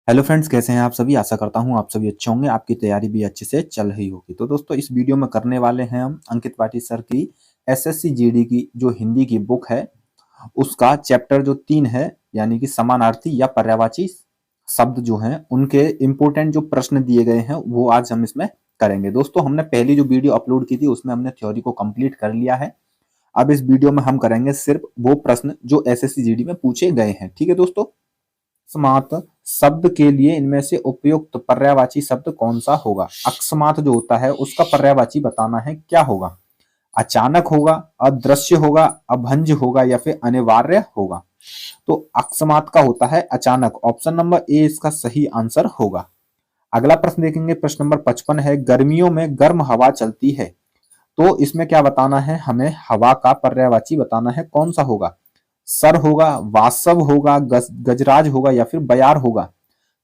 Hello friends, कैसे हैं आप सभी। आशा करता हूं आप सभी अच्छे होंगे, आपकी तैयारी भी अच्छे से चल रही होगी। तो दोस्तों, इस वीडियो में करने वाले हैं हम अंकित पाटी सर की एसएससी जीडी की जो हिंदी की बुक है उसका चैप्टर जो 3 है, यानी कि समानार्थी या पर्यायवाची शब्द जो हैं उनके इंपोर्टेंट जो प्रश्न दिए गए हैं वो आज हम इसमें करेंगे। दोस्तों, हमने पहली जो वीडियो अपलोड की थी उसमें हमने थ्योरी को कंप्लीट कर लिया है। अब इस वीडियो में हम करेंगे सिर्फ वो प्रश्न जो एसएससी जीडी में पूछे गए हैं। ठीक है दोस्तों। अकस्मात शब्द के लिए इनमें से उपयुक्त पर्यायवाची शब्द कौन सा होगा। अकस्मात जो होता है उसका पर्यायवाची बताना है, क्या होगा। अचानक होगा, अदृश्य होगा, अभंज होगा या फिर अनिवार्य होगा। तो अकस्मात का होता है अचानक। ऑप्शन नंबर ए इसका सही आंसर होगा। अगला प्रश्न देखेंगे, प्रश्न नंबर 55 है, गर्मियों में गर्म हवा चलती है। तो इसमें क्या बताना है, हमें हवा का पर्यायवाची बताना है, कौन सा होगा। सर होगा, वासव होगा, गजराज होगा या फिर बयार होगा।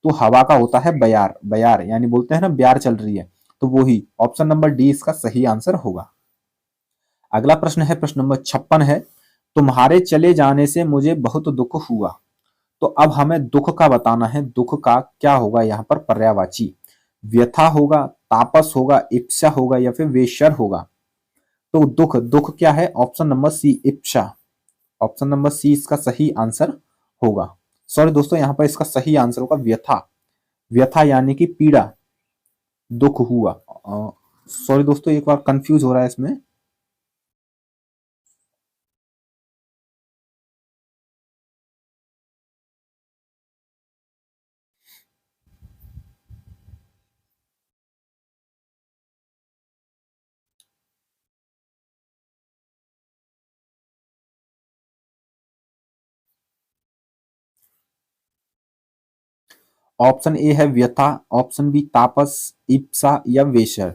तो हवा का होता है बयार। बयार यानी बोलते हैं ना ब्यार चल रही है, तो वो ही ऑप्शन नंबर डी इसका सही आंसर होगा। अगला प्रश्न है, प्रश्न नंबर 56 है, तुम्हारे चले जाने से मुझे बहुत दुख हुआ। तो अब हमें दुख का बताना है, दुख का क्या होगा यहाँ पर पर्यायवाची। व्यथा होगा, तापस होगा, इप्सा होगा या फिर वेशर होगा। तो दुख, दुख क्या है, ऑप्शन नंबर सी इप्सा। ऑप्शन नंबर सी इसका सही आंसर होगा। सॉरी दोस्तों, यहां पर इसका सही आंसर होगा व्यथा। व्यथा यानी कि पीड़ा, दुख हुआ। सॉरी दोस्तों, एक बार कंफ्यूज हो रहा है इसमें। ऑप्शन ए है व्यथा, ऑप्शन बी तापस, इप्सा या वेशर।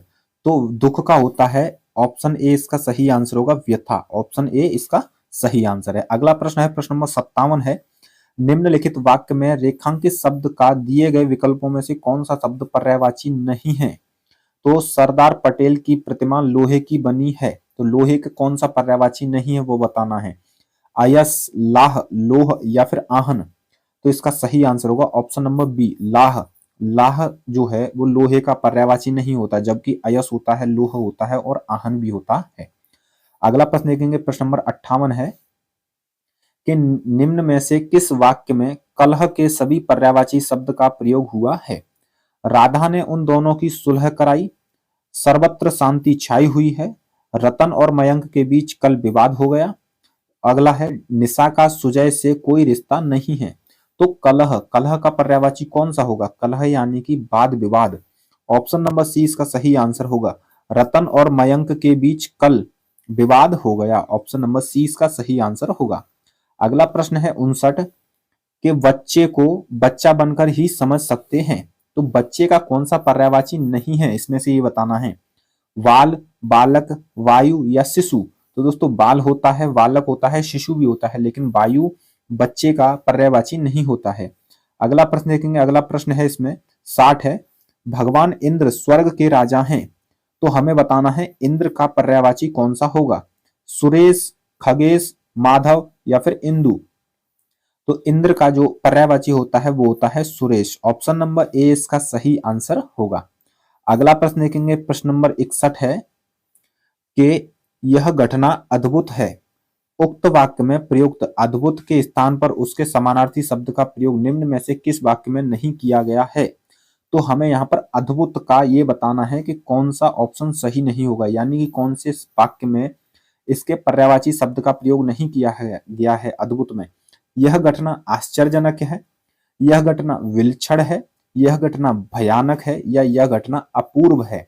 तो दुख का होता है ऑप्शन ए इसका सही आंसर होगा व्यथा। ऑप्शन ए इसका सही आंसर है। अगला प्रश्न है, प्रश्न नंबर 57 है, निम्नलिखित वाक्य में रेखांकित शब्द का दिए गए विकल्पों में से कौन सा शब्द पर्यायवाची नहीं है। तो सरदार पटेल की प्रतिमा लोहे की बनी है, तो लोहे का कौन सा पर्यायवाची नहीं है वो बताना है। अयस, लाह, लोह या फिर आहन। तो इसका सही आंसर होगा ऑप्शन नंबर बी लाह। लाह जो है वो लोहे का पर्यायवाची नहीं होता, जबकि अयस होता है, लोह होता है और आहन भी होता है। अगला प्रश्न देखेंगे, प्रश्न नंबर 58 है कि निम्न में से किस वाक्य में कलह के सभी पर्यायवाची शब्द का प्रयोग हुआ है। राधा ने उन दोनों की सुलह कराई, सर्वत्र शांति छाई हुई है, रतन और मयंक के बीच कल विवाद हो गया। अगला है, निशा का सुजय से कोई रिश्ता नहीं है। तो कलह, कलह का पर्यायवाची कौन सा होगा, कलह यानी कि वाद विवाद। ऑप्शन नंबर सी इसका सही आंसर होगा। रतन और मयंक के बीच कल विवाद हो गया। ऑप्शन नंबर सी इसका सही आंसर होगा। अगला प्रश्न है 59 के बच्चे को बच्चा बनकर ही समझ सकते हैं। तो बच्चे का कौन सा पर्यायवाची नहीं है, इसमें से ये बताना है। वाल, बालक, वायु या शिशु। तो दोस्तों, बाल होता है, बालक होता है, शिशु भी होता है, लेकिन वायु बच्चे का पर्यायवाची नहीं होता है। अगला प्रश्न देखेंगे, अगला प्रश्न है इसमें 60 है, भगवान इंद्र स्वर्ग के राजा हैं। तो हमें बताना है इंद्र का पर्यायवाची कौन सा होगा। सुरेश, खगेश, माधव या फिर इंदु। तो इंद्र का जो पर्यायवाची होता है वो होता है सुरेश। ऑप्शन नंबर ए इसका सही आंसर होगा। अगला प्रश्न देखेंगे, प्रश्न नंबर 61 है कि यह घटना अद्भुत है। उक्त वाक्य में प्रयुक्त अद्भुत के स्थान पर उसके समानार्थी शब्द का प्रयोग निम्न में से किस वाक्य में नहीं किया गया है। तो हमें यहाँ पर अद्भुत का ये बताना है कि कौन सा ऑप्शन सही नहीं होगा, यानी कि कौन से वाक्य में इसके पर्यायवाची शब्द का प्रयोग नहीं किया है गया है अद्भुत में। यह घटना आश्चर्यजनक है, यह घटना विलक्षण है, यह घटना भयानक है या यह घटना अपूर्व है।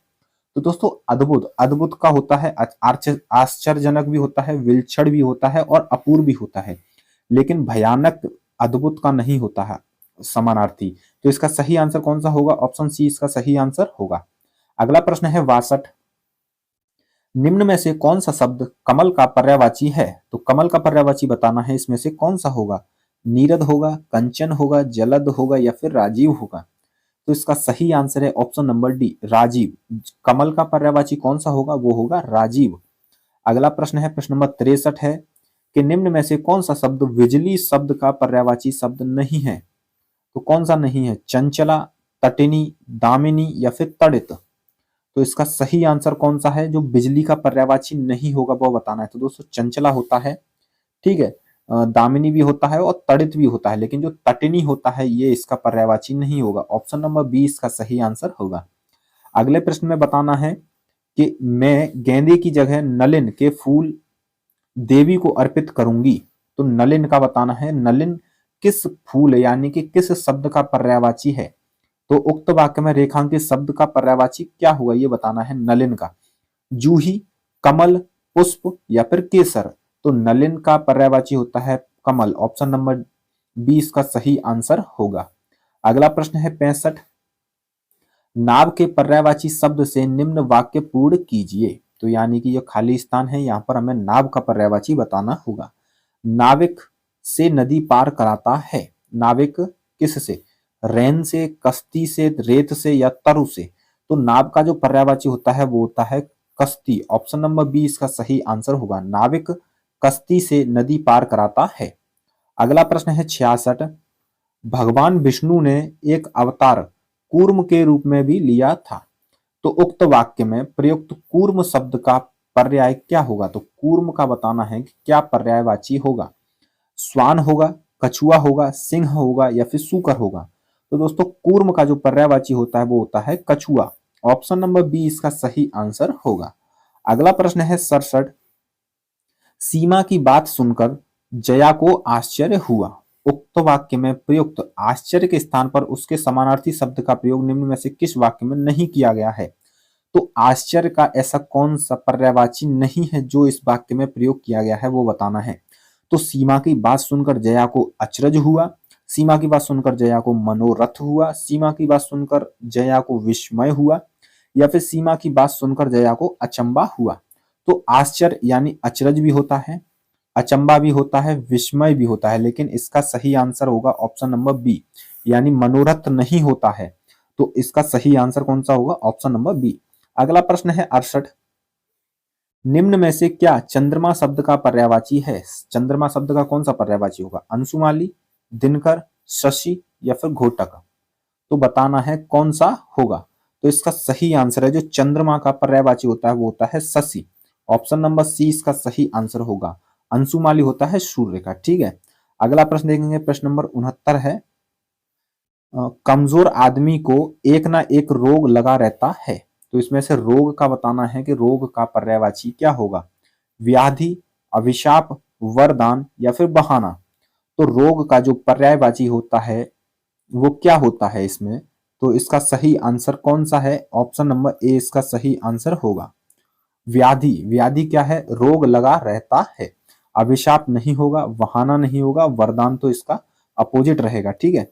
तो दोस्तों, अद्भुत, अद्भुत का होता है आश्चर्यजनक भी होता है, विलक्षण भी होता है और अपूर्व भी होता है, लेकिन भयानक अद्भुत का नहीं होता है समानार्थी। तो इसका सही आंसर कौन सा होगा, ऑप्शन सी इसका सही आंसर होगा। अगला प्रश्न है 62, निम्न में से कौन सा शब्द कमल का पर्यायवाची है। तो कमल का पर्यायवाची बताना है, इसमें से कौन सा होगा। नीरद होगा, कंचन होगा, जलद होगा या फिर राजीव होगा। तो इसका सही आंसर है ऑप्शन नंबर डी राजीव। कमल का पर्यायवाची कौन सा होगा, वो होगा राजीव। अगला प्रश्न है, प्रश्न नंबर 63 है कि निम्न में से कौन सा शब्द बिजली शब्द का पर्यायवाची शब्द नहीं है। तो कौन सा नहीं है? चंचला, तटिनी, दामिनी या फिर तड़ित। तो इसका सही आंसर कौन सा है? जो बिजली का पर्यायवाची नहीं होगा वो बताना है। तो दोस्तों चंचला होता है, ठीक है, दामिनी भी होता है और तड़ित भी होता है, लेकिन जो तटिनी होता है ये इसका पर्यायवाची नहीं होगा। ऑप्शन नंबर बी इसका सही आंसर होगा। अगले प्रश्न में बताना है कि मैं गेंदे की जगह नलिन के फूल देवी को अर्पित करूंगी। तो नलिन का बताना है, नलिन किस फूल यानी कि किस शब्द का पर्यायवाची है? तो उक्त वाक्य में रेखांकित शब्द का पर्यायवाची क्या हुआ ये बताना है नलिन का। जूही, कमल, पुष्प या फिर केसर। तो नलिन का पर्यायवाची होता है कमल। ऑप्शन नंबर बी इसका सही आंसर होगा। अगला प्रश्न है 65। नाव के पर्यायवाची शब्द से निम्न वाक्य पूर्ण कीजिए। तो यानी कि ये खाली स्थान है, यहाँ पर हमें नाव का पर्यायवाची बताना होगा। नाविक से नदी पार कराता है। नाविक किस से? रैन से, कश्ती से, रेत से या तरु से। तो नाव का जो पर्यायवाची होता है वो होता है कश्ती। ऑप्शन नंबर बी इसका सही आंसर होगा। नाविक कश्ती से नदी पार कराता है। अगला प्रश्न है 66। भगवान विष्णु ने एक अवतार कूर्म के रूप में भी लिया था। तो उक्त वाक्य में प्रयुक्त कूर्म शब्द का पर्याय क्या होगा? तो कूर्म का बताना है कि क्या पर्यायवाची होगा। श्वान होगा, कछुआ होगा, सिंह होगा या फिर सूकर होगा। तो दोस्तों कूर्म का जो पर्यायवाची होता है वो होता है कछुआ। ऑप्शन नंबर बी इसका सही आंसर होगा। अगला प्रश्न है 67। सीमा की बात सुनकर जया को आश्चर्य हुआ। उक्त वाक्य में प्रयुक्त आश्चर्य के स्थान पर उसके समानार्थी शब्द का प्रयोग निम्न में से किस वाक्य में नहीं किया गया है? तो आश्चर्य का ऐसा कौन सा पर्यायवाची नहीं है जो इस वाक्य में प्रयोग किया गया है वो बताना है। तो सीमा की बात सुनकर जया को अचरज हुआ, सीमा की बात सुनकर जया को मनोरथ हुआ, सीमा की बात सुनकर जया को विस्मय हुआ या फिर सीमा की बात सुनकर जया को अचंबा हुआ। तो आश्चर्य यानी अचरज भी होता है, अचंबा भी होता है, विस्मय भी होता है, लेकिन इसका सही आंसर होगा ऑप्शन नंबर बी, यानी मनोरथ नहीं होता है। तो इसका सही आंसर कौन सा होगा? Option number B. अगला प्रश्न है 68। निम्न में से क्या चंद्रमा शब्द का पर्यायवाची है? चंद्रमा शब्द का कौन सा पर्यायवाची होगा? अंशुमाली, दिनकर, शशि या फिर घोटक। तो बताना है कौन सा होगा। तो इसका सही आंसर है जो चंद्रमा का पर्यायवाची होता है वो होता है शशि। ऑप्शन नंबर सी इसका सही आंसर होगा। अंशुमाली होता है सूर्य का, ठीक है। अगला प्रश्न देखेंगे, प्रश्न नंबर 69 है। कमजोर आदमी को एक ना एक रोग लगा रहता है। तो इसमें से रोग का बताना है कि रोग का पर्यायवाची क्या होगा। व्याधि, अभिशाप, वरदान या फिर बहाना। तो रोग का जो पर्यायवाची होता है वो क्या होता है इसमें? तो इसका सही आंसर कौन सा है? ऑप्शन नंबर ए इसका सही आंसर होगा। व्याधि, व्याधि क्या है? रोग लगा रहता है। अभिशाप नहीं होगा, बहाना नहीं होगा, वरदान तो इसका अपोजिट रहेगा, ठीक है।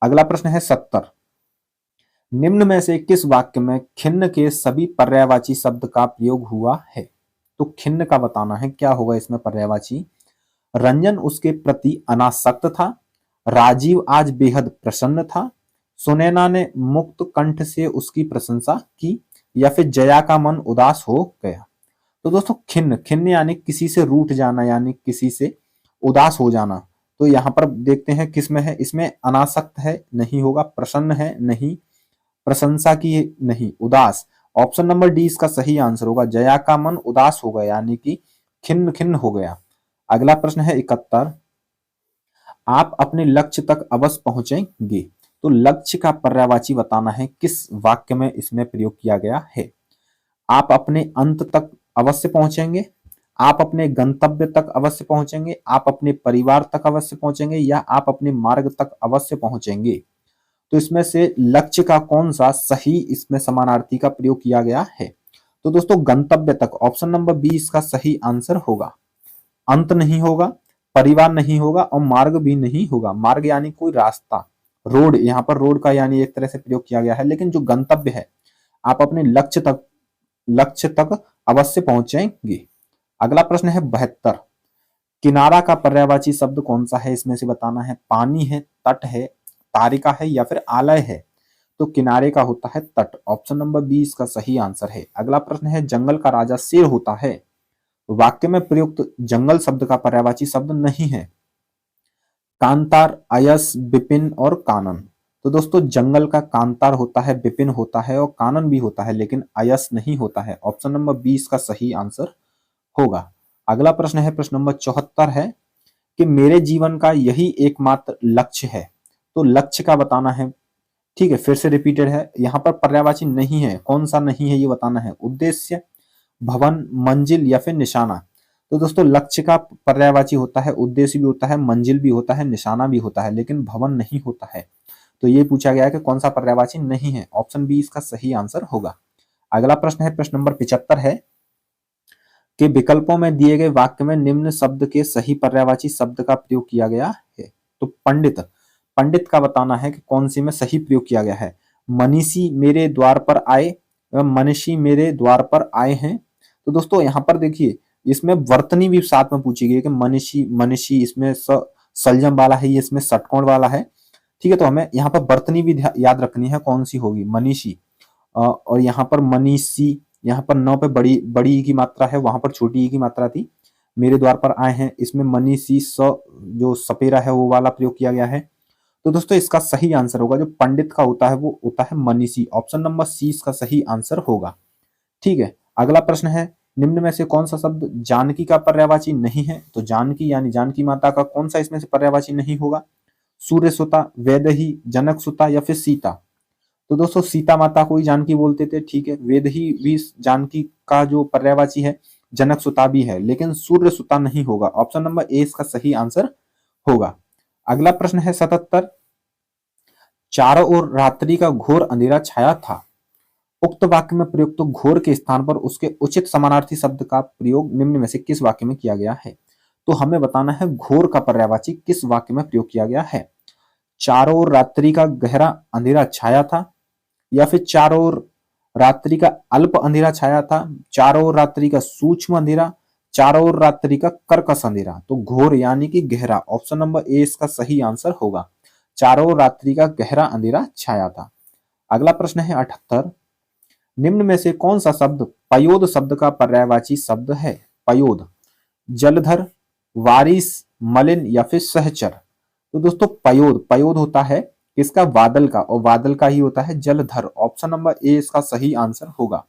अगला प्रश्न है 70। निम्न में से किस वाक्य में खिन्न के सभी पर्यायवाची शब्द का प्रयोग हुआ है? तो खिन्न का बताना है क्या होगा इसमें पर्यायवाची। रंजन उसके प्रति अनासक्त था, राजीव आज बेहद प्रसन्न था, सुनैना ने मुक्त कंठ से उसकी प्रशंसा की या फिर जया का मन उदास हो गया। तो दोस्तों खिन्न, खिन्न यानी किसी से रूठ जाना, यानी किसी से उदास हो जाना। तो यहाँ पर देखते हैं किसमें है, इसमें अनासक्त है नहीं होगा, प्रसन्न है नहीं, प्रशंसा की नहीं, उदास। ऑप्शन नंबर डी इसका सही आंसर होगा। जया का मन उदास हो गया यानी कि खिन्न खिन्न हो गया। अगला प्रश्न है 71। आप अपने लक्ष्य तक अवश्य पहुंचेंगे। तो लक्ष्य का पर्यायवाची बताना है किस वाक्य में इसमें प्रयोग किया गया है। आप अपने अंत तक अवश्य पहुंचेंगे, आप अपने गंतव्य तक अवश्य पहुंचेंगे, आप अपने परिवार तक अवश्य पहुंचेंगे या आप अपने मार्ग तक अवश्य पहुंचेंगे। तो इसमें से लक्ष्य का कौन सा सही इसमें समानार्थी का प्रयोग किया गया है? तो दोस्तों गंतव्य तक। ऑप्शन नंबर बी इसका सही आंसर होगा। अंत नहीं होगा, परिवार नहीं होगा और मार्ग भी नहीं होगा। मार्ग यानी कोई रास्ता, रोड, यहाँ पर रोड का यानी एक तरह से प्रयोग किया गया है, लेकिन जो गंतव्य है आप अपने लक्ष्य तक अवश्य पहुंचेंगे। अगला प्रश्न है 72। किनारा का पर्यायवाची शब्द कौन सा है इसमें से बताना है। पानी है, तट है, तारिका है या फिर आलय है। तो किनारे का होता है तट। ऑप्शन नंबर बी इसका सही आंसर है। अगला प्रश्न है, जंगल का राजा शेर होता है। वाक्य में प्रयुक्त जंगल शब्द का पर्यायवाची शब्द नहीं है। कांतार, अयस, विपिन और कानन। तो दोस्तों जंगल का कांतार होता है, विपिन होता है और कानन भी होता है, लेकिन अयस नहीं होता है। ऑप्शन नंबर 20 का सही आंसर होगा। अगला प्रश्न है, प्रश्न नंबर 74 है कि मेरे जीवन का यही एकमात्र लक्ष्य है। तो लक्ष्य का बताना है। ठीक है, फिर से रिपीटेड है, यहाँ पर पर्यायवाची नहीं है, कौन सा नहीं है ये बताना है। उद्देश्य, भवन, मंजिल या फिर निशाना। तो दोस्तों लक्ष्य का पर्यायवाची होता है, उद्देश्य भी होता है, मंजिल भी होता है, निशाना भी होता है, लेकिन भवन नहीं होता है। तो ये पूछा गया है कि कौन सा पर्यायवाची नहीं है। ऑप्शन बी इसका सही आंसर होगा। अगला प्रश्न है, प्रश्न नंबर 75 है कि विकल्पों में दिए गए वाक्य में निम्न शब्द के सही पर्यायवाची शब्द का प्रयोग किया गया है। तो पंडित, पंडित का बताना है कि कौन सी में सही प्रयोग किया गया है। मनीषी मेरे द्वार पर आए एवं मनीषी मेरे द्वार पर आए हैं। तो दोस्तों यहाँ पर देखिए, इसमें वर्तनी भी साथ में पूछी गई है कि मनीषी, मनीषी इसमें सलजम वाला है, ये इसमें षटकोण वाला है। ठीक है, तो हमें यहाँ पर वर्तनी भी याद रखनी है, कौन सी होगी, मनीषी। और यहाँ पर मनीषी, यहाँ पर न पे बड़ी बड़ी ई की मात्रा है, वहां पर छोटी ई की मात्रा थी। मेरे द्वार पर आए हैं, इसमें मनीषी जो सपेरा है वो वाला प्रयोग किया गया है। तो दोस्तों इसका सही आंसर होगा, जो पंडित का होता है वो होता है मनीषी। ऑप्शन नंबर सी इसका सही आंसर होगा। ठीक है, अगला प्रश्न है, निम्न में से कौन सा शब्द जानकी का पर्यायवाची नहीं है। तो जानकी यानी जानकी माता का कौन सा इसमें से पर्यायवाची नहीं होगा। सूर्य सुता, वैदेही, जनक सुता या फिर सीता। तो दोस्तों सीता माता को ही जानकी बोलते थे। ठीक है, वैदेही भी जानकी का जो पर्यायवाची है, जनक सुता भी है, लेकिन सूर्य सुता नहीं होगा। ऑप्शन नंबर ए इसका सही आंसर होगा। अगला प्रश्न है 77, चारों ओर रात्रि का घोर अंधेरा छाया था। उक्त वाक्य में प्रयुक्त तो घोर के स्थान पर उसके उचित समानार्थी शब्द का प्रयोग निम्न में से किस वाक्य में किया गया है। तो हमें बताना है घोर का पर्यायवाची किस वाक्य में प्रयोग किया गया है। चारों ओर रात्रि का गहरा अंधेरा छाया था, या फिर चारों ओर रात्रि का अल्प अंधेरा छाया था, चारों ओर रात्रि का सूक्ष्म अंधेरा, चारों ओर रात्रि का कर्कश अंधेरा। तो घोर यानी कि गहरा। ऑप्शन नंबर ए इसका सही आंसर होगा। चारों ओर रात्रि का गहरा अंधेरा छाया था। अगला प्रश्न है 78, निम्न में से कौन सा शब्द पयोद शब्द का पर्यायवाची शब्द है। पयोद, जलधर, वारिस, मलिन या फिर सहचर। तो दोस्तों पयोद, पयोद होता है किसका, बादल का, और बादल का ही होता है जलधर। ऑप्शन नंबर ए इसका सही आंसर होगा।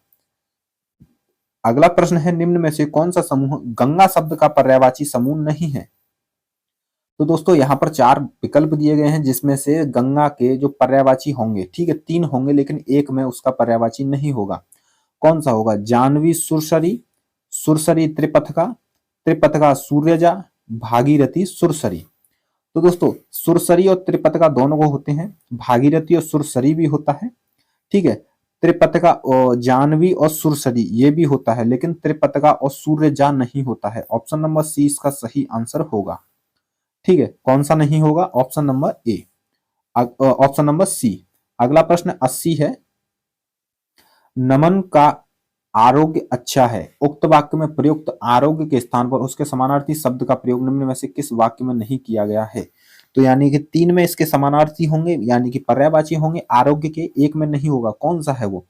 अगला प्रश्न है, निम्न में से कौन सा समूह गंगा शब्द का पर्यायवाची समूह नहीं है। तो दोस्तों यहाँ पर 4 विकल्प दिए गए हैं, जिसमें से गंगा के जो पर्यायवाची होंगे, ठीक है 3 होंगे, लेकिन एक में उसका पर्यायवाची नहीं होगा। कौन सा होगा, जानवी सुरसरी, सुरसरी त्रिपथका, त्रिपथका सूर्यजा, भागीरथी सुरसरी। तो दोस्तों सुरसरी और त्रिपथका दोनों को होते हैं, भागीरथी और सुरसरी भी होता है। ठीक है, त्रिपथका और जानवी और सुरसरी ये भी होता है, लेकिन त्रिपथका और सूर्यजा नहीं होता है। ऑप्शन नंबर सी इसका सही आंसर होगा। ठीक है, कौन सा नहीं होगा, option number A, option number C. अगला प्रश्न 80 है, नमन का आरोग्य अच्छा है। उक्त वाक्य में प्रयुक्त आरोग्य के स्थान पर उसके समानार्थी शब्द का प्रयोग निम्न में से किस वाक्य में नहीं किया गया है। तो यानी कि 3 में इसके समानार्थी होंगे, यानी कि पर्यायवाची होंगे, आरोग्य के एक में नहीं होगा। कौन सा है वो,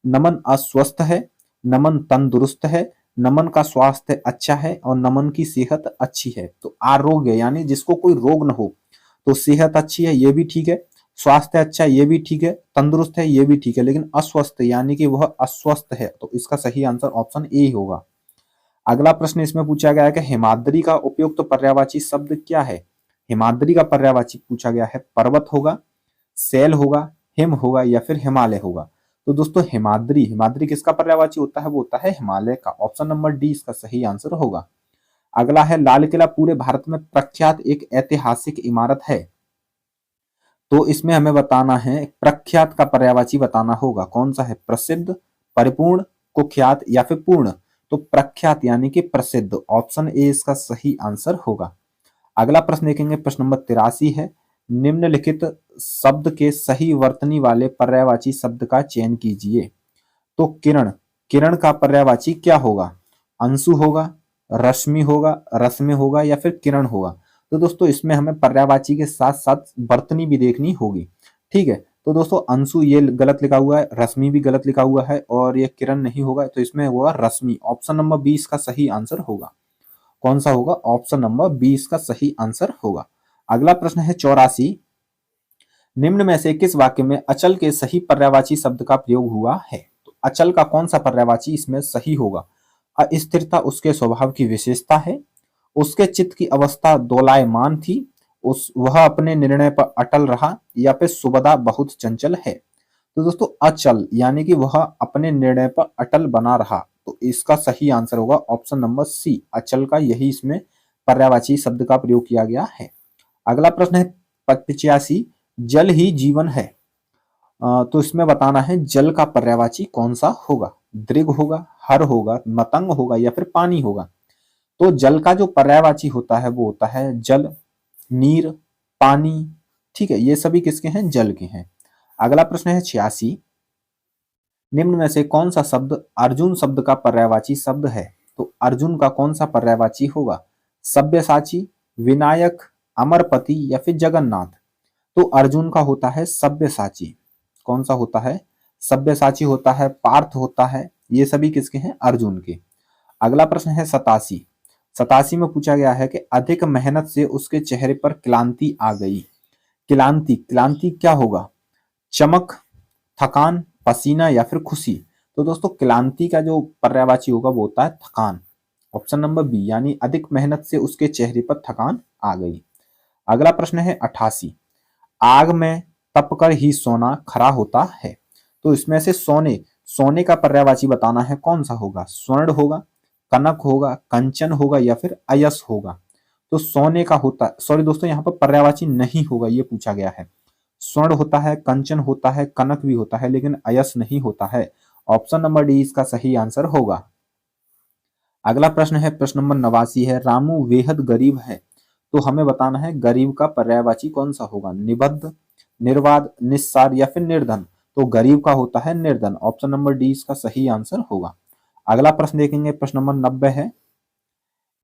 नमन अस्वस्थ है, नमन तंदुरुस्त है, नमन का स्वास्थ्य अच्छा है और नमन की सेहत अच्छी है। तो आरोग्य यानी जिसको कोई रोग न हो, तो सेहत अच्छी है ये भी ठीक है, स्वास्थ्य अच्छा है ये भी ठीक है, तंदुरुस्त है ये भी ठीक है, लेकिन अस्वस्थ यानी कि वह अस्वस्थ है। तो इसका सही आंसर ऑप्शन ए होगा। अगला प्रश्न इसमें पूछा गया है कि हिमाद्री का उपयुक्त पर्यायवाची शब्द क्या है। हिमाद्री का पर्यायवाची पूछा गया है, पर्वत होगा, शैल होगा, हिम होगा या फिर हिमालय होगा। तो दोस्तों हिमाद्री, हिमाद्री किसका पर्यायवाची होता है, वो होता है हिमालय का। ऑप्शन नंबर डी इसका सही आंसर होगा। अगला है, लाल किला पूरे भारत में प्रख्यात एक ऐतिहासिक इमारत है। तो इसमें हमें बताना है, प्रख्यात का पर्यायवाची बताना होगा। कौन सा है, प्रसिद्ध, परिपूर्ण, कुख्यात या फिर पूर्ण। तो प्रख्यात यानी कि प्रसिद्ध। ऑप्शन ए इसका सही आंसर होगा। अगला प्रश्न देखेंगे, प्रश्न नंबर 83 है, निम्नलिखित शब्द के सही वर्तनी वाले पर्यायवाची शब्द का चयन कीजिए। तो किरण, किरण का पर्यायवाची क्या होगा, अंशु होगा, रश्मि होगा, रश्मि होगा या फिर किरण होगा। तो दोस्तों इसमें हमें पर्यायवाची के साथ साथ वर्तनी भी देखनी होगी। ठीक है, तो दोस्तों अंशु ये गलत लिखा हुआ है, रश्मि भी गलत लिखा हुआ है और ये किरण नहीं होगा, तो इसमें होगा रश्मि। ऑप्शन नंबर 20 का सही आंसर होगा। कौन सा होगा, ऑप्शन नंबर 20 का सही आंसर होगा। अगला प्रश्न है 84, निम्न में से किस वाक्य में अचल के सही पर्यायवाची शब्द का प्रयोग हुआ है? तो अचल का कौन सा पर्यायवाची इसमें सही होगा? अस्थिरता उसके स्वभाव की विशेषता है, उसके चित्त की अवस्था दोलायमान थी, उस वह अपने निर्णय पर अटल रहा, या फिर सुबदा बहुत चंचल है। तो दोस्तों अचल यानी कि वह अपने निर्णय पर अटल बना रहा, तो इसका सही आंसर होगा ऑप्शन नंबर सी, अचल का यही इसमें पर्यायवाची शब्द का प्रयोग किया गया है। अगला प्रश्न है 85, जल ही जीवन है। तो इसमें बताना है जल का पर्यायवाची कौन सा होगा? दृग होगा, हर होगा, मतंग होगा, या फिर पानी होगा। तो जल का जो पर्यायवाची होता है वो होता है जल, नीर, पानी। ठीक है, ये सभी किसके हैं? जल के हैं। अगला प्रश्न है 86, निम्न में से कौन सा शब्द अर्जुन शब्द का पर्यायवाची शब्द है? तो अर्जुन का कौन सा पर्यायवाची होगा? सब्यसाची, विनायक, अमरपति, या फिर जगन्नाथ। तो अर्जुन का होता है सब्यसाची। कौन सा होता है? सब्यसाची होता है, पार्थ होता है, ये सभी किसके हैं? अर्जुन के। अगला प्रश्न है 87, 87 में पूछा गया है कि अधिक मेहनत से उसके चेहरे पर क्लांति आ गई। क्लांति, क्लांति क्या होगा? चमक, थकान, पसीना, या फिर खुशी। तो दोस्तों क्लांति का जो पर्यायवाची होगा वो होता है थकान, ऑप्शन नंबर बी, यानी अधिक मेहनत से उसके चेहरे पर थकान आ गई। अगला प्रश्न है 88, आग में तपकर ही सोना खरा होता है। तो इसमें से सोने, सोने का पर्यायवाची बताना है कौन सा होगा? स्वर्ण होगा, कनक होगा, कंचन होगा, या फिर अयस होगा। तो सोने का होता, सॉरी दोस्तों यहाँ पर पर्यायवाची नहीं होगा, ये पूछा गया है। स्वर्ण होता है, कंचन होता है, कनक भी होता है, लेकिन अयस नहीं होता है। ऑप्शन नंबर डी इसका सही आंसर होगा। अगला प्रश्न है प्रश्न नंबर 89 है, रामू बेहद गरीब है। तो हमें बताना है गरीब का पर्यायवाची कौन सा होगा? निबद्ध, निर्वाद, निस्सार, या फिर निर्धन। तो गरीब का होता है निर्धन, ऑप्शन नंबर डी इसका सही आंसर होगा। अगला प्रश्न देखेंगे प्रश्न नंबर 90 है,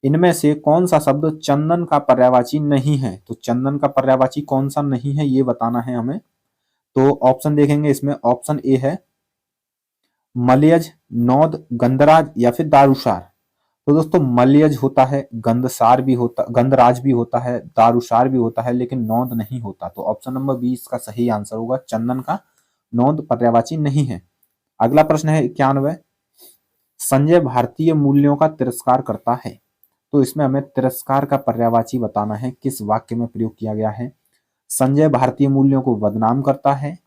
इनमें से कौन सा शब्द चंदन का पर्यायवाची नहीं है? तो चंदन का पर्यायवाची कौन सा नहीं है ये बताना है हमें। तो ऑप्शन देखेंगे इसमें, ऑप्शन ए है मलयज, नौद, गंधराज, या फिर दारूसार। तो दोस्तों मलयज होता है, गंधसार भी होता, गंधराज भी होता है, दारूसार भी होता है, लेकिन नौद नहीं होता। तो ऑप्शन नंबर 20 का सही आंसर होगा, चंदन का नौद पर्यायवाची नहीं है। अगला प्रश्न है 91, संजय भारतीय मूल्यों का तिरस्कार करता है। तो इसमें हमें तिरस्कार का पर्यायवाची बताना है किस वाक्य में प्रयोग किया गया है। संजय भारतीय मूल्यों को बदनाम करता है,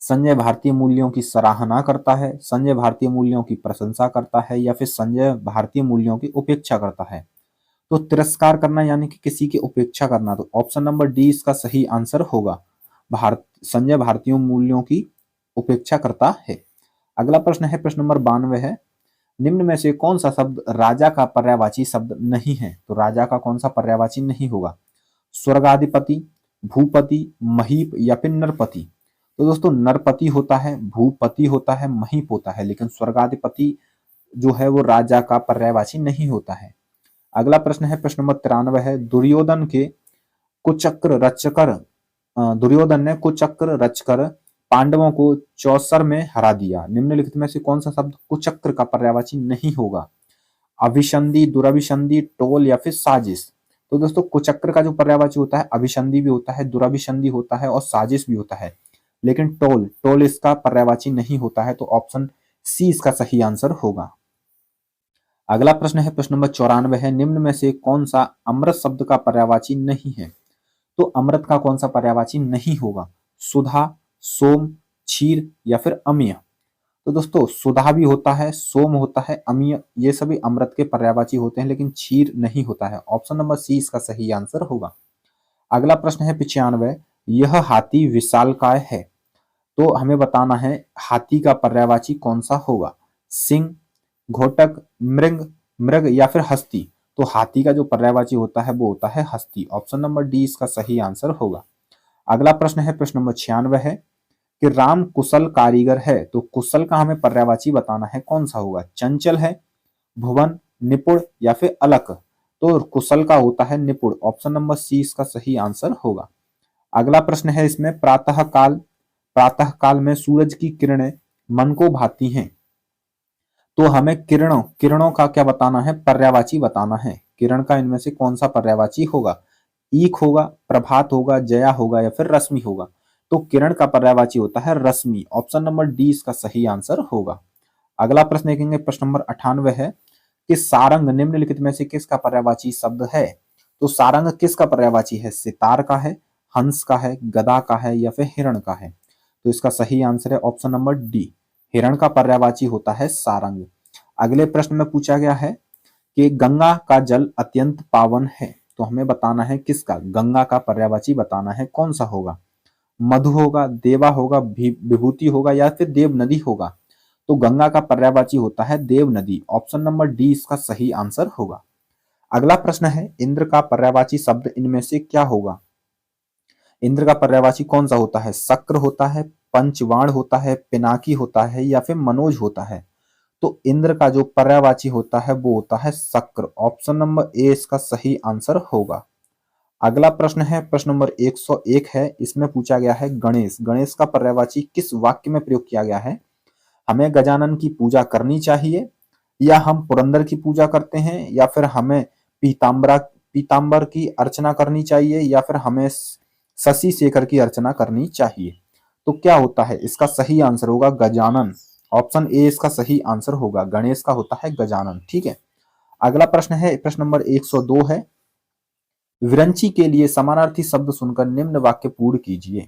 संजय भारतीय मूल्यों की सराहना करता है, संजय भारतीय मूल्यों की प्रशंसा करता है, या फिर संजय भारतीय मूल्यों की उपेक्षा करता है। तो तिरस्कार करना यानी कि किसी की उपेक्षा करना, तो ऑप्शन नंबर डी इसका सही आंसर होगा। संजय भारतीय मूल्यों की उपेक्षा करता है। अगला प्रश्न है प्रश्न नंबर 92 है, निम्न में से कौन सा शब्द राजा का पर्यायवाची शब्द नहीं है? तो राजा का कौन सा पर्यायवाची नहीं होगा? स्वर्गाधिपति, भूपति, महीप, या फिर नरपति। तो दोस्तों नरपति होता है, भूपति होता है, महीप होता है, लेकिन स्वर्गाधिपति जो है वो राजा का पर्यायवाची नहीं होता है। अगला प्रश्न है प्रश्न नंबर 93 है, दुर्योधन के कुचक्र रचकर, दुर्योधन ने कुचक्र रचकर पांडवों को चौसर में हरा दिया। निम्नलिखित में से कौन सा शब्द कुचक्र का पर्यायवाची नहीं होगा? अभिसंधि, दुराभिसंधि, टोल, या फिर साजिश। तो दोस्तों कुचक्र का जो पर्यायवाची होता है अभिसंधि भी होता है, दुराभिसंधि होता है, और साजिश भी होता है, लेकिन टोल, टोल इसका पर्यायवाची नहीं होता है। तो ऑप्शन सी इसका सही आंसर होगा। अगला प्रश्न है प्रश्न नंबर 94 है, निम्न में से कौन सा अमृत शब्द का पर्यायवाची नहीं है? तो अमृत का कौन सा पर्यायवाची नहीं होगा? सुधा, सोम, क्षीर, या फिर अमीय। तो दोस्तों सुधा भी होता है, सोम होता है, अमीय, ये सभी अमृत के पर्यायवाची होते हैं, लेकिन क्षीर नहीं होता है। ऑप्शन नंबर सी इसका सही आंसर होगा। अगला प्रश्न है 95, यह हाथी विशालकाय है। तो हमें बताना है हाथी का पर्यायवाची कौन सा होगा? सिंह, घोटक, मृग, मृग, या फिर हस्ती। तो हाथी का जो पर्यायवाची होता है वो होता है हस्ती, ऑप्शन नंबर डी इसका सही आंसर होगा। अगला प्रश्न है प्रश्न नंबर 96 है कि राम कुशल कारीगर है। तो कुशल का हमें पर्यायवाची बताना है कौन सा होगा? चंचल है, भुवन, निपुण, या फिर अलक। तो कुशल का होता है निपुण, ऑप्शन नंबर सी इसका सही आंसर होगा। अगला प्रश्न है इसमें प्रातः काल, प्रातः काल में सूरज की किरणें मन को भाती हैं। तो हमें किरणों, किरणों का क्या बताना है? पर्यायवाची बताना है। किरण का इनमें से कौन सा पर्यायवाची होगा? ईख होगा, प्रभात होगा, जया होगा या फिर रश्मि होगा। तो किरण का पर्यायवाची होता है रश्मि। ऑप्शन नंबर डी इसका सही आंसर होगा। अगला प्रश्न देखेंगे, प्रश्न नंबर 98 है कि सारंग निम्नलिखित में से किसका पर्यायवाची शब्द है। तो सारंग किसका पर्यायवाची है? सितार का है, हंस का है, गदा का है या फिर हिरण का है। तो इसका सही आंसर है ऑप्शन नंबर डी, हिरण का पर्यायवाची होता है सारंग। अगले प्रश्न में पूछा गया है कि गंगा का जल अत्यंत पावन है। तो हमें बताना है किसका, गंगा का पर्यायवाची बताना है, कौन सा होगा? मधु होगा, देवा होगा, विभूति होगा या फिर देव नदी होगा। तो गंगा का पर्यायवाची होता है देव नदी। ऑप्शन नंबर डी इसका सही आंसर होगा। अगला प्रश्न है, इंद्र का पर्यायवाची शब्द इनमें से क्या होगा? इंद्र का पर्यायवाची कौन सा होता है? शक्र होता है, पंचवाण होता है, पिनाकी होता है या फिर मनोज होता है। तो इंद्र का जो पर्यायवाची होता है वो होता है शक्र। ऑप्शन नंबर ए इसका सही आंसर होगा। अगला प्रश्न है, प्रश्न नंबर 101 है। इसमें पूछा गया है गणेश, गणेश का पर्यायवाची किस वाक्य में प्रयोग किया गया है? हमें गजानन की पूजा करनी चाहिए, या हम पुरंदर की पूजा करते हैं, या फिर हमें पीताम्बर की अर्चना करनी चाहिए, या फिर हमें शशि शेखर की अर्चना करनी चाहिए। तो क्या होता है? इसका सही आंसर होगा गजानन। ऑप्शन ए इसका सही आंसर होगा, गणेश का होता है गजानन। ठीक है। अगला प्रश्न है, प्रश्न नंबर 102 है। विरंची के लिए समानार्थी शब्द सुनकर निम्न वाक्य पूर्ण कीजिए।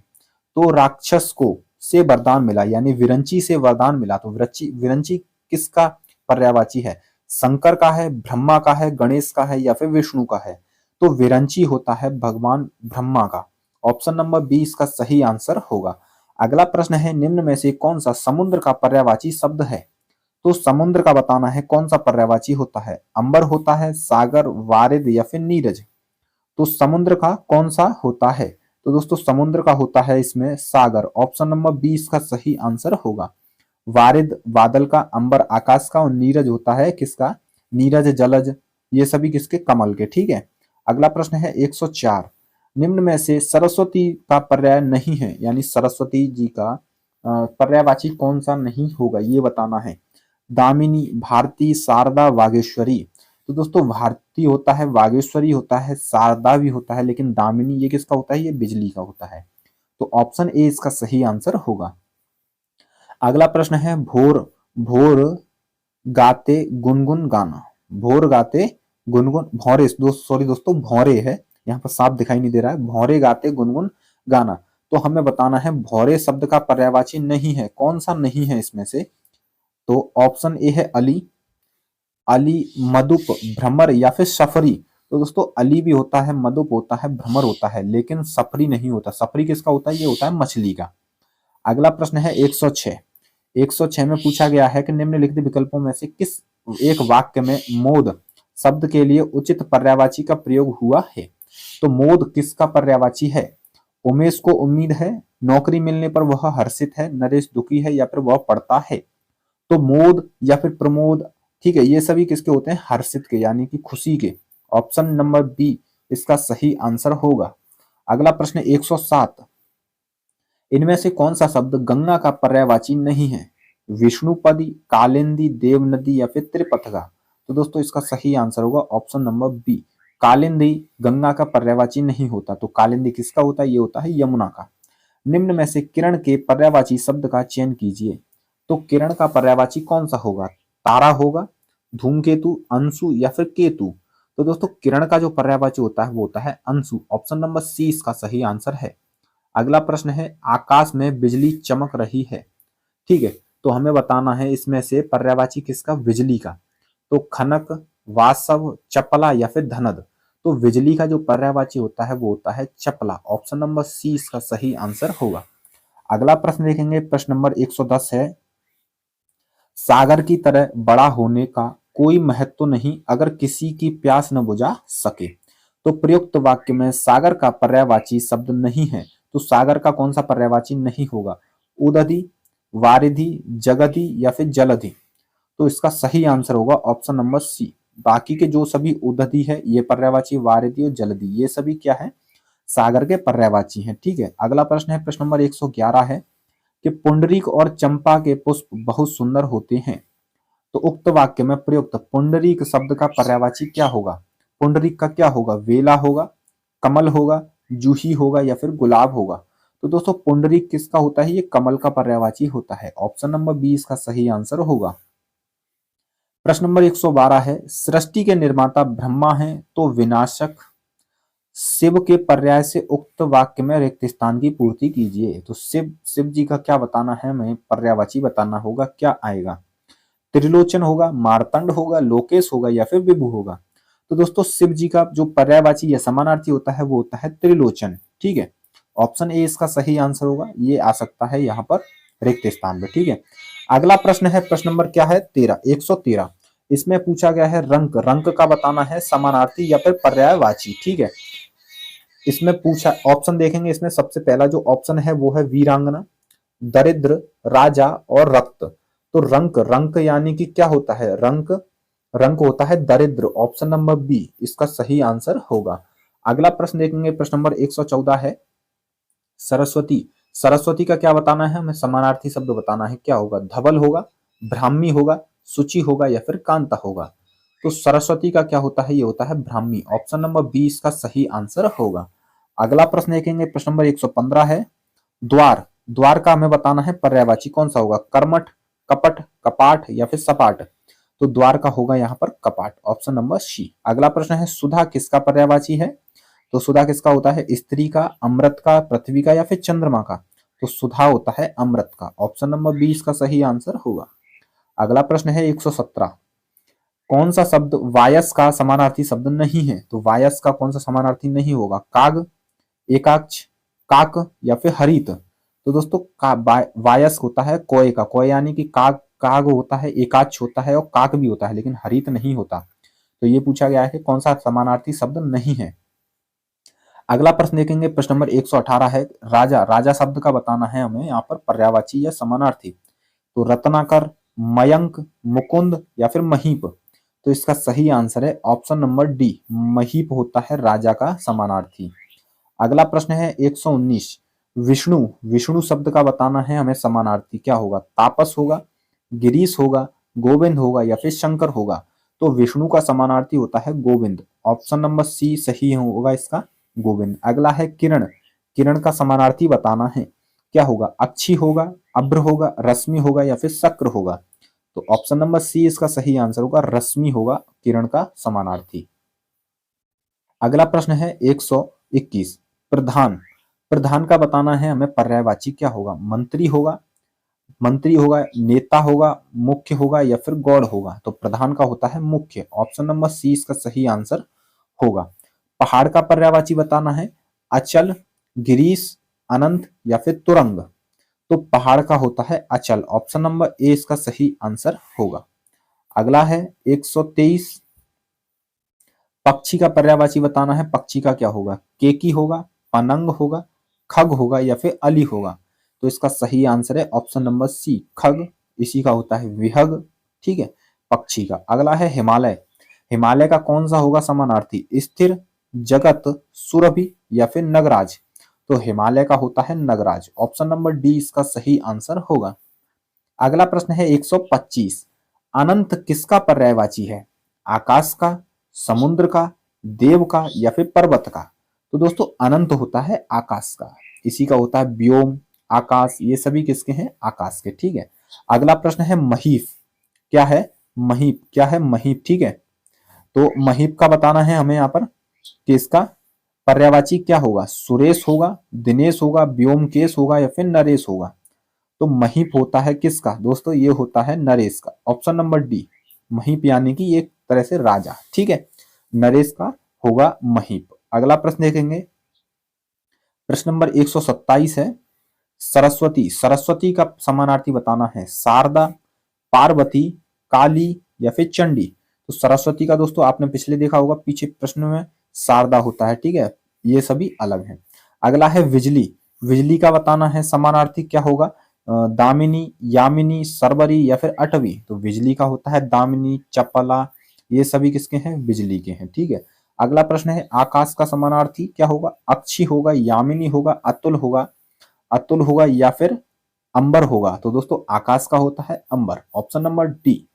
तो राक्षस को से वरदान मिला, यानी विरंची से वरदान मिला। तो विरंची किसका पर्यायवाची है? शंकर का है, ब्रह्मा का है, गणेश का है या फिर विष्णु का है। तो विरंची होता है भगवान ब्रह्मा का। ऑप्शन नंबर बी इसका सही आंसर होगा। अगला प्रश्न है, निम्न में से कौन सा समुद्र का पर्यायवाची शब्द है? तो समुद्र का बताना है कौन सा पर्यायवाची होता है। अंबर होता है, सागर, वारिद या फिर नीरज। तो समुद्र का कौन सा होता है? तो दोस्तों समुद्र का होता है इसमें सागर। ऑप्शन नंबर बी इसका सही आंसर होगा। वारिद बादल का, अंबर आकाश का और नीरज होता है किसका? नीरज जलज, ये सभी किसके? कमल के। ठीक है। अगला प्रश्न है 104। निम्न में से सरस्वती का पर्याय नहीं है, यानी सरस्वती जी का पर्यायवाची कौन सा नहीं होगा, ये बताना है। दामिनी, भारती, शारदा, वागेश्वरी। तो दोस्तों भारती होता है, वागेश्वरी होता है, शारदा भी होता है, लेकिन दामिनी ये किसका होता है? ये बिजली का होता है। तो ऑप्शन ए इसका सही आंसर होगा। अगला प्रश्न है, भोर भोर गाते गुनगुन गाना। भोर गाते गुनगुन, भौरे सॉरी दोस्तों भौरे है, यहाँ पर साफ दिखाई नहीं दे रहा है। भौरे गाते गुनगुन गाना। तो हमें बताना है भौरे शब्द का पर्यायवाची नहीं है, कौन सा नहीं है इसमें से? तो ऑप्शन ए है अली, अली, मधुप, भ्रमर या फिर सफरी। तो दोस्तों अली भी होता है, मधुप होता है, भ्रमर होता है, लेकिन सफरी नहीं होता। सफरी किसका होता है? ये होता है मछली का। अगला प्रश्न है 106। 106 में पूछा गया है कि निम्नलिखित विकल्पों में से किस एक वाक्य में मोद शब्द के लिए उचित पर्यायवाची का प्रयोग हुआ है। तो मोद किसका पर्यायवाची है? उमेश को उम्मीद है, नौकरी मिलने पर वह हर्षित है, नरेश दुखी है या फिर वह पढ़ता है। तो मोद या फिर प्रमोद, ठीक है, ये सभी किसके होते हैं? हर्षित के, यानी कि खुशी के। ऑप्शन नंबर बी इसका सही आंसर होगा। अगला प्रश्न 107। इनमें से कौन सा शब्द गंगा का पर्यायवाची नहीं है? विष्णुपदी, कालिंदी, देवनदी या फिर त्रिपथगा। तो दोस्तों इसका सही आंसर होगा option number B, Kalindi Ganga का पर्यायवाची नहीं होता। तो कालिंदी किसका होता है? ये होता है यमुना का। निम्न में से किरण के पर्यायवाची शब्द का चयन कीजिए। तो किरण का पर्यायवाची कौन सा होगा? तारा होगा, धूमकेतु, अंशु या फिर केतु। तो दोस्तों किरण का जो पर्यायवाची होता है वो होता है अंशु। ऑप्शन नंबर सी इसका सही आंसर है। अगला प्रश्न है, आकाश में बिजली चमक रही है। ठीक है। तो हमें बताना है इसमें से पर्यायवाची किसका? बिजली का। तो खनक, वासव, चपला या फिर धनद। तो बिजली का जो पर्यायवाची होता है वो होता है चपला। ऑप्शन नंबर सी इसका सही आंसर होगा। अगला प्रश्न देखेंगे, प्रश्न नंबर 110 है। सागर की तरह बड़ा होने का कोई महत्व नहीं अगर किसी की प्यास न बुझा सके। तो प्रयुक्त वाक्य में सागर का पर्यायवाची शब्द नहीं है। तो सागर का कौन सा पर्यायवाची नहीं होगा? उदधि, वारिधि, जगधि या फिर जलधि। तो इसका सही आंसर होगा ऑप्शन नंबर सी। बाकी के जो सभी उदधि है, ये पर्यायवाची, वारिधि और जलधि, ये सभी क्या है? सागर के पर्यायवाची हैं। ठीक है। अगला प्रश्न है, प्रश्न नंबर 111 है कि पुंडरीक और चंपा के पुष्प बहुत सुंदर होते हैं। तो उक्त वाक्य में प्रयुक्त पुंडरीक शब्द का पर्यायवाची क्या होगा? पुंडरीक का क्या होगा? वेला होगा, कमल होगा, जूही होगा या फिर गुलाब होगा। तो दोस्तों पुंडरीक किसका होता है, ये कमल का पर्यायवाची होता है। ऑप्शन नंबर बी इसका सही आंसर होगा। प्रश्न नंबर 112 है, सृष्टि के निर्माता ब्रह्मा हैं तो विनाशक शिव के पर्याय से उक्त वाक्य में रिक्त स्थान की पूर्ति कीजिए। तो शिव शिव जी का क्या बताना है, हमें पर्यायवाची बताना होगा, क्या आएगा। त्रिलोचन होगा, मार्तंड होगा, लोकेश होगा या फिर विभु होगा। तो दोस्तों शिव जी का जो पर्यायवाची या समानार्थी होता है वो होता है त्रिलोचन। ठीक है, ऑप्शन ए इसका सही आंसर होगा, ये आ सकता है यहाँ पर रिक्त स्थान पे। ठीक है, अगला प्रश्न है, प्रश्न नंबर क्या है, 113। इसमें पूछा गया है रंक, रंक का बताना है समानार्थी या फिर पर्यायवाची। ठीक है, इसमें पूछा, ऑप्शन देखेंगे, इसमें सबसे पहला जो ऑप्शन है वो है वीरांगना, दरिद्र, राजा और रक्त। तो रंक, रंक यानी कि क्या होता है, रंक, रंक होता है दरिद्र। ऑप्शन नंबर बी इसका सही आंसर होगा। अगला प्रश्न देखेंगे, प्रश्न नंबर 114 है, सरस्वती, सरस्वती का क्या बताना है, हमें समानार्थी शब्द बताना है, क्या होगा, धवल होगा, ब्राह्मी होगा, सुचि होगा या फिर कांता होगा। तो सरस्वती का क्या होता है, ये होता है ब्राह्मी। ऑप्शन नंबर बी इसका सही आंसर होगा। अगला प्रश्न देखेंगे, प्रश्न नंबर 115 है, द्वार, द्वार का हमें बताना है पर्यायवाची कौन सा होगा, कर्मठ, कपट, कपाट या फिर सपाट। तो द्वार का होगा यहाँ पर कपाट। Option number C. अगला प्रश्न है, सुधा किसका पर्यायवाची है। तो सुधा किसका होता है, स्त्री का, अमृत का, पृथ्वी का या फिर चंद्रमा का। तो सुधा होता है अमृत का। ऑप्शन नंबर बी इसका सही आंसर होगा। अगला प्रश्न है 117, कौन सा शब्द वायस का समानार्थी शब्द नहीं है। तो वायस का कौन सा समानार्थी नहीं होगा, काग, एकाक्ष, काक या फिर हरित। तो दोस्तों वायस होता है कोय का, कोय यानी कि काग, काग होता है, एकाक्ष होता है और काक भी होता है, लेकिन हरित नहीं होता। तो ये पूछा गया है कि कौन सा समानार्थी शब्द नहीं है। अगला प्रश्न देखेंगे, प्रश्न नंबर 118 है, राजा, राजा शब्द का बताना है हमें यहाँ पर पर्यायवाची या समानार्थी। तो रत्नाकर, मयंक, मुकुंद या फिर महीप। तो इसका सही आंसर है ऑप्शन नंबर डी, महीप होता है राजा का समानार्थी। अगला प्रश्न है 119, विष्णु, विष्णु शब्द का बताना है हमें समानार्थी, क्या होगा, तापस होगा, गिरीश होगा, गोविंद होगा या फिर शंकर होगा। तो विष्णु का समानार्थी होता है गोविंद। ऑप्शन नंबर सी सही होगा इसका, गोविंद। अगला है किरण, किरण का समानार्थी बताना है, क्या होगा, अक्षी होगा, अभ्र होगा, रश्मि होगा या फिर शक्र होगा। तो ऑप्शन नंबर सी इसका सही आंसर होगा, रश्मि होगा किरण का समानार्थी। अगला प्रश्न है 121, प्रधान, प्रधान का बताना है हमें पर्यायवाची, क्या होगा, मंत्री होगा, मंत्री होगा, नेता होगा, मुख्य होगा या फिर गौड़ होगा। तो प्रधान का होता है मुख्य। ऑप्शन नंबर सी इसका सही आंसर होगा। पहाड़ का पर्यायवाची बताना है, अचल, गिरीश, अनंत या फिर तुरंग। तो पहाड़ का होता है अचल। ऑप्शन नंबर ए इसका सही आंसर होगा। अगला है 123, पक्षी का पर्यायवाची बताना है, पक्षी का क्या होगा, केकी होगा, पनंग होगा, खग होगा या फिर अली होगा। तो इसका सही आंसर है ऑप्शन नंबर सी, खग, इसी का होता है विहग। ठीक है, पक्षी का। अगला है हिमालय, हिमालय का कौन सा होगा समानार्थी, स्थिर, जगत, सुरभि या फिर नगराज। तो हिमालय का होता है नगराज। ऑप्शन नंबर डी इसका सही आंसर होगा। अगला प्रश्न है 125, अनंत किसका पर्यायवाची है, आकाश का, समुद्र का, देव का या फिर पर्वत का। तो दोस्तों अनंत होता है आकाश का, इसी का होता है व्योम, आकाश, ये सभी किसके हैं, आकाश के। ठीक है, अगला प्रश्न है महीप, क्या है, महीप, क्या है महीप। ठीक है, तो महीप का बताना है हमें यहाँ पर कि इसका पर्यायवाची क्या होगा, सुरेश होगा, दिनेश होगा, व्योमकेश होगा या फिर नरेश होगा। तो महीप होता है किसका दोस्तों, ये होता है नरेश का। ऑप्शन नंबर डी, महीप यानी कि एक तरह से राजा। ठीक है, नरेश का होगा महीप। अगला प्रश्न देखेंगे, प्रश्न नंबर 127 है, सरस्वती, सरस्वती का समानार्थी बताना है, शारदा, पार्वती, काली या फिर चंडी। तो सरस्वती का दोस्तों आपने पिछले देखा होगा, पीछे प्रश्न में शारदा होता है। ठीक है, ये सभी अलग हैं। अगला है बिजली, बिजली का बताना है समानार्थी, क्या होगा, दामिनी, यामिनी, सरबरी या फिर अटवी। तो बिजली का होता है दामिनी, चपला, ये सभी किसके हैं, बिजली के हैं। ठीक है, अगला प्रश्न है आकाश का समानार्थी क्या होगा, अक्षी होगा, यामिनी होगा, अतुल होगा, अतुल होगा या फिर अंबर होगा। तो दोस्तों आकाश का होता है अंबर। Option number D.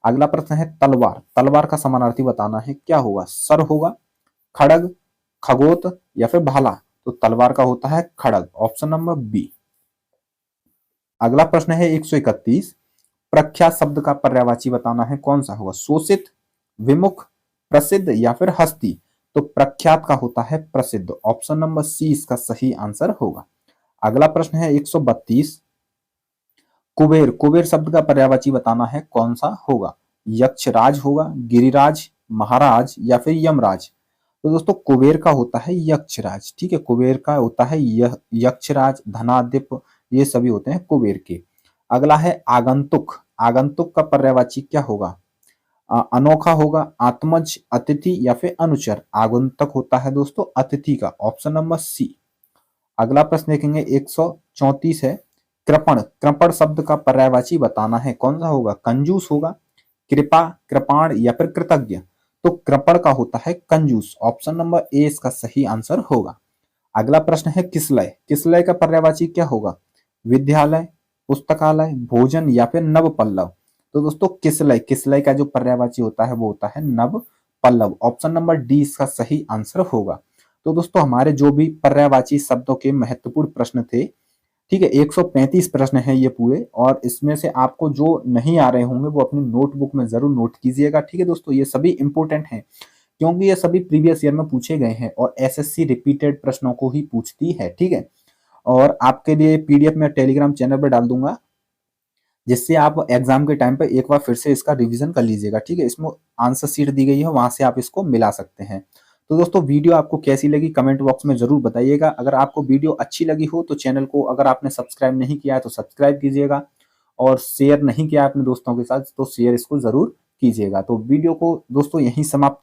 अगला प्रश्न है तलवार, तलवार का समानार्थी बताना है, क्या होगा, सर होगा, खड़ग, खगोत या फिर भाला? तो तलवार का होता है खड़ग, ऑप्शन नंबर बी। अगला प्रश्न है 131, प्रख्यात शब्द का पर्यायवाची बताना है, कौन सा होगा? शोषित, विमुख, प्रसिद्ध या फिर हस्ती? तो प्रख्यात का होता है प्रसिद्ध, ऑप्शन नंबर सी इसका सही आंसर होगा। अगला प्रश्न है 132, कुबेर, कुबेर शब्द का पर्यायवाची बताना है, कौन सा होगा? यक्षराज होगा, गिरिराज, महाराज या फिर यमराज? तो दोस्तों कुबेर का होता है यक्षराज, ठीक है, कुबेर का होता है यक्षराज, धनादिप, ये सभी होते हैं कुबेर के। अगला है आगंतुक, आगंतुक का पर्यायवाची क्या होगा? अनोखा होगा, आत्मज, अतिथि या फिर अनुचर? आगंतुक होता है दोस्तों अतिथि का, ऑप्शन नंबर सी। अगला प्रश्न देखेंगे 134 है, कृपण, कृपण शब्द का पर्यायवाची बताना है, कौन सा होगा? कंजूस होगा, कृपा, कृपाण या फिर कृतज्ञ? तो कृपण का होता है कंजूस, ऑप्शन नंबर ए इसका सही आंसर होगा। अगला प्रश्न है किसलय, किसलय का पर्यायवाची क्या होगा? विद्यालय, पुस्तकालय, भोजन या फिर नव पल्लव? तो दोस्तों किसलय, किसलय का जो पर्यायवाची होता है वो होता है नव पल्लव, ऑप्शन नंबर डी इसका सही आंसर होगा। तो दोस्तों हमारे जो भी पर्यायवाची शब्दों के महत्वपूर्ण प्रश्न थे, ठीक है, 135 प्रश्न है ये पूरे, और इसमें से आपको जो नहीं आ रहे होंगे वो अपनी नोटबुक में जरूर नोट कीजिएगा, ठीक है दोस्तों। ये सभी इंपॉर्टेंट हैं क्योंकि ये सभी प्रीवियस ईयर में पूछे गए हैं और एसएससी रिपीटेड प्रश्नों को ही पूछती है, ठीक है। और आपके लिए पीडीएफ में टेलीग्राम चैनल पर डाल दूंगा, जिससे आप एग्जाम के टाइम पर एक बार फिर से इसका रिवीजन कर लीजिएगा, ठीक है। इसमें आंसर शीट दी गई है, वहां से आप इसको मिला सकते हैं। तो दोस्तों वीडियो आपको कैसी लगी कमेंट बॉक्स में जरूर बताइएगा। अगर आपको वीडियो अच्छी लगी हो तो चैनल को अगर आपने सब्सक्राइब नहीं किया है तो सब्सक्राइब कीजिएगा, और शेयर नहीं किया अपने दोस्तों के साथ तो शेयर इसको जरूर कीजिएगा। तो वीडियो को दोस्तों यहीं समाप्त